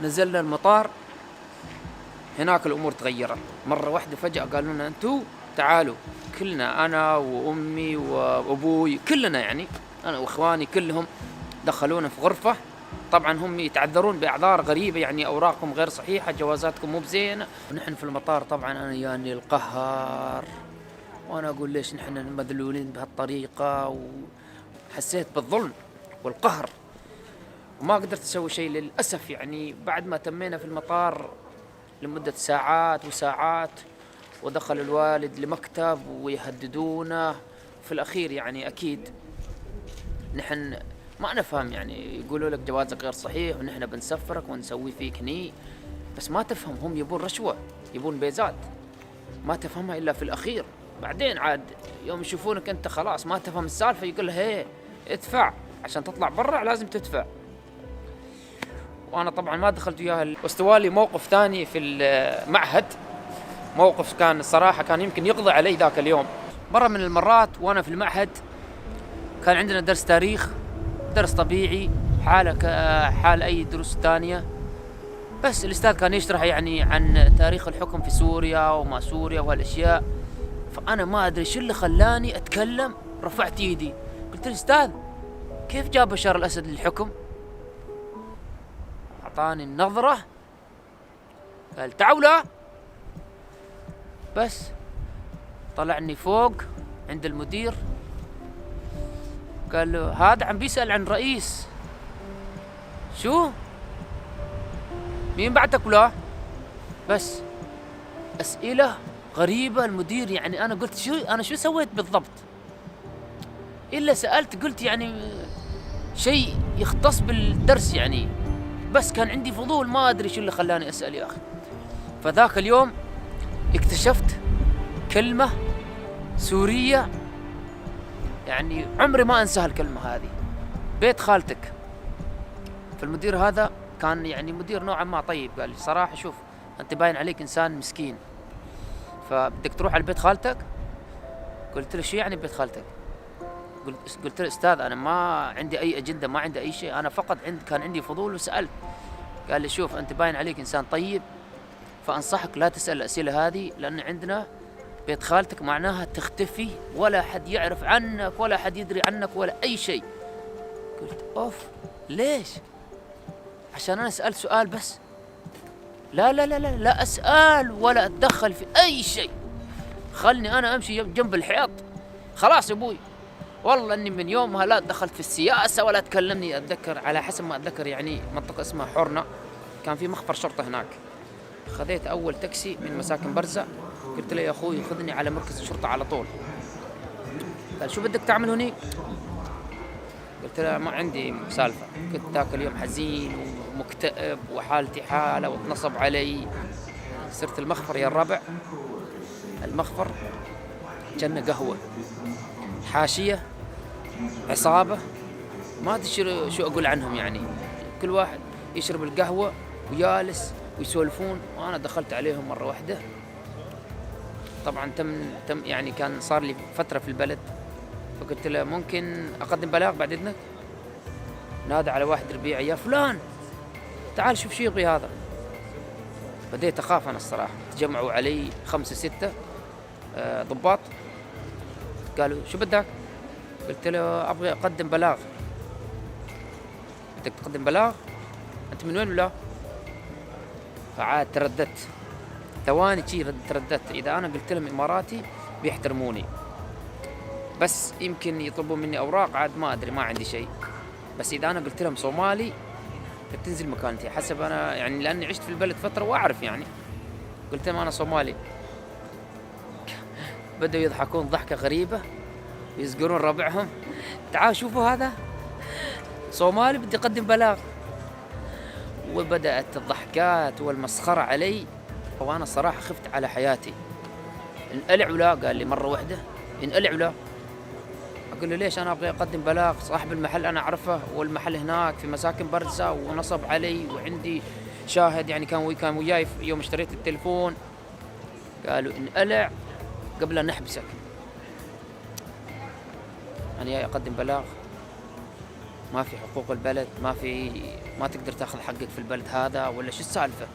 نزلنا المطار، هناك الأمور تغيرت مرة واحدة. فجأة قالوا لنا أنتوا تعالوا كلنا، أنا وأمي وأبوي كلنا، يعني أنا وإخواني كلهم، دخلونا في غرفة. طبعا هم يتعذرون بأعذار غريبة، يعني أوراقكم غير صحيحة، جوازاتكم مو بزينة. ونحن في المطار طبعا أنا يعني القهر، وأنا أقول ليش نحن مذلولين بهالطريقة، وحسيت بالظلم والقهر وما قدرت أسوي شيء للأسف. يعني بعد ما تمينا في المطار لمدة ساعات وساعات، ودخل الوالد لمكتب ويهددونه في الأخير. يعني أكيد نحن ما نفهم، يعني يقولوا لك جوازك غير صحيح ونحن بنسفرك ونسوي فيك هني، بس ما تفهم، هم يبون رشوة، يبون بيزات، ما تفهمها إلا في الأخير. بعدين عاد يوم يشوفونك أنت خلاص ما تفهم السالفة، يقول هي ادفع عشان تطلع برا، لازم تدفع. وأنا طبعا ما دخلت وياها. واستوالي موقف ثاني في المعهد، موقف كان الصراحة كان يمكن يقضي علي ذاك اليوم. مرة من المرات وأنا في المعهد كان عندنا درس تاريخ، درس طبيعي، حالة حال أي دروس ثانية، بس الأستاذ كان يشرح يعني عن تاريخ الحكم في سوريا وما سوريا وهالأشياء. فأنا ما أدري شو اللي خلاني أتكلم، رفعت يدي قلت له أستاذ كيف جاء بشار الأسد للحكم؟ أعطاني النظرة قال تعالوا، بس طلعني فوق عند المدير، قال له هذا عم بيسأل عن رئيس. شو؟ مين بعتك ولا؟ بس أسئلة غريبة المدير. يعني أنا قلت شو سويت بالضبط؟ إلا سألت قلت يعني شيء يختص بالدرس يعني، بس كان عندي فضول، ما أدري شو اللي خلاني أسأل يا أخي. فذاك اليوم اكتشفت كلمة سورية يعني عمري ما أنساها الكلمة هذه، بيت خالتك. فالمدير هذا كان يعني مدير نوعا ما طيب، قال لي صراحة شوف أنت باين عليك إنسان مسكين، فبدك تروح على بيت خالتك. قلت له شو يعني بيت خالتك؟ قلت له أستاذ أنا ما عندي أي أجندة، ما عندي أي شيء، أنا فقط كان عندي فضول وسألت. قال لي شوف أنت باين عليك إنسان طيب، فأنصحك لا تسأل الأسئلة هذه، لأن عندنا بيت خالتك معناها تختفي، ولا حد يعرف عنك ولا حد يدري عنك ولا أي شيء. قلت أوف ليش؟ عشان أنا سألت سؤال بس؟ لا لا لا لا, لا أسأل ولا أتدخل في أي شيء، خلني أنا أمشي جنب الحيط خلاص يا أبوي. والله أني من يومها لا دخلت في السياسة ولا تكلمني. أتذكر على حسب ما أتذكر يعني منطقة اسمها حورنا، كان في مخفر شرطة هناك. خذيت أول تاكسي من مساكن برزة، قلت له يا أخوي خذني على مركز الشرطة على طول. قال شو بدك تعمل هني؟ قلت له ما عندي سالفة، كنت ذاك اليوم حزين ومكتئب وحالتي حالة واتنصب علي. صرت المخفر يا الربع، المخفر جنة قهوة، حاشية، عصابة، ما أدري شو أقول عنهم، يعني كل واحد يشرب القهوة ويالس ويسولفون، وأنا دخلت عليهم مرة واحدة. طبعا تم يعني كان صار لي فترة في البلد، فقلت له ممكن أقدم بلاغ بعد إذنك؟ نادى على واحد ربيعي يا فلان تعال شوف شو يبغي هذا. بديت أخاف أنا الصراحة، تجمعوا علي 5 6 ضباط، قالوا شو بدك؟ قلت له أبغى أقدم بلاغ. بدك تقدم بلاغ؟ أنت من وين ولا؟ فعاد ترددت ثواني ترددت، إذا أنا قلت لهم إماراتي بيحترموني، بس يمكن يطلبون مني أوراق، عاد ما أدري ما عندي شيء. بس إذا أنا قلت لهم صومالي بتنزل مكانتي حسب أنا يعني، لأني عشت في البلد فترة وأعرف يعني. قلت لهم أنا صومالي، بدأوا يضحكون ضحكة غريبة، يزقرون ربعهم تعال شوفوا هذا صومالي بدي أقدم بلاغ. وبدأت الضحكات والمسخرة علي، وأنا صراحة خفت على حياتي. انقلع ولا؟ قال لي مرة واحدة انقلع ولا؟ أقول له ليش؟ أنا أبغى أقدم بلاغ، صاحب المحل أنا أعرفه، والمحل هناك في مساكن برزة ونصب علي، وعندي شاهد يعني كان وياي يوم اشتريت التلفون. قالوا انقلع قبل أن نحبسك. أنا جاي أقدم بلاغ، ما في حقوق البلد، ما تقدر تاخذ حقك في البلد هذا، ولا شو السالفة؟